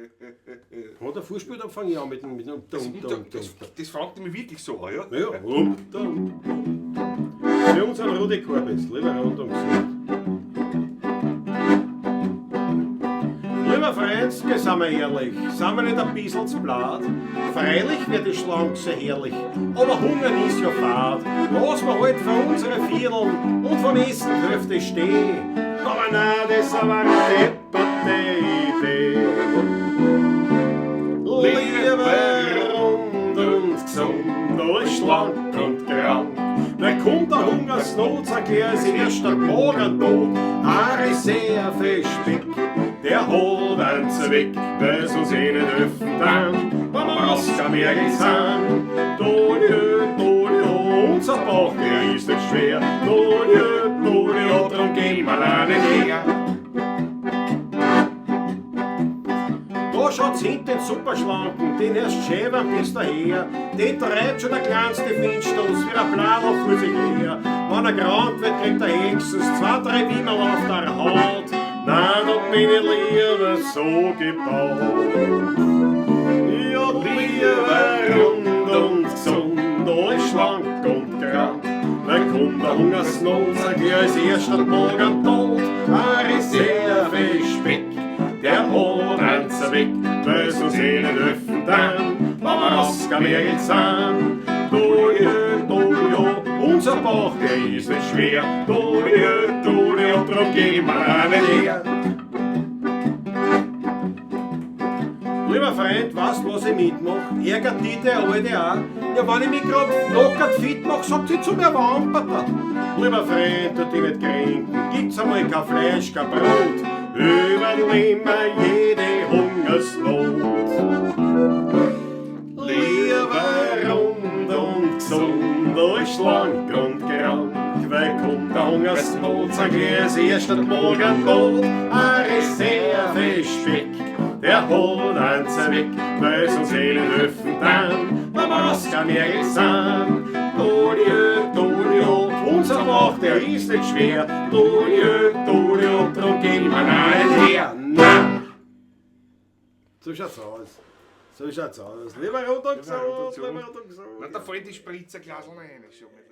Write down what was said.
Hat er vorgespielt, dann fange ich an mit dem Das fängt mich wirklich so an, ja? Ja, für uns ein Rudi Korbis, lieber rundum gesund. Lieber Freund, sind wir ehrlich, sind wir nicht ein bisschen zu blatt? Freilich wird die Schlank so herrlich, aber Hungern ist ja fad. Lass wir halt für unsere Vierteln und vom Essen die Hälfte stehen. Aber nein, das ist aber eine depperte Idee. Lieber rund und gesund, als schlank und krank. Wer kommt der Hungersnot, sagt er als erster Morgentod. Haare sehr viel Speck, der holt einen Zweck, weil sonst eh nicht öffnen dann, wenn wir rausgemerkt sind. Dodio, unser Bauch, der ist nicht schwer. Dodio, drum gehen wir alleine her. Da schaut's hinten super schlanken, den erst schäbern bis daher. Den treibt schon der kleinste Windstoß, wie ein Bladel vor sich her. Wenn er gerannt wird, kriegt er höchstens 2, 3 Wiener auf der Haut. Nein, da bin ich lieber so gebaut. Ja, lieber rund und gesund, als schlank und krank. Weil kommt der Hungersnot, sag ich als erster Morgen tot. Reserve Speck, der holt uns weg, weil sonst eh nicht öffnen dann, wenn wir rausgemerkt sind. Dojo, unser Bauch, der ist nicht schwer. Dojo, drum gehen wir rein her. Lieber Freund, weißt du, was ich mitmach? Ärgert die der Alte auch? Ja, wenn ich mich grad lockert fit mach, sagt sie zu mir Wamperter. Lieber Freund, tu dich nicht kränken, gibt's einmal kein Fleisch, kein Brot. Überleben wir jede Hungersnot. Lieber rund und gesund, als schlank und krank. Weil kommt der Hungersnot, sag ich als erster Morgentod. Eine Reserve Speck, der holt uns weg, weil sonst eh nicht öffnen dann, wenn wir rausgemerkt sind. Dodio, unser Bauch, der ist nicht schwer. Dodio, drum gehen wir nicht her. Na! So schaut's aus. So schaut's aus. Lieber Rundung gesund, lieber Rundung gesund. Na, da fällt die Spritzerglasel rein, schon mit.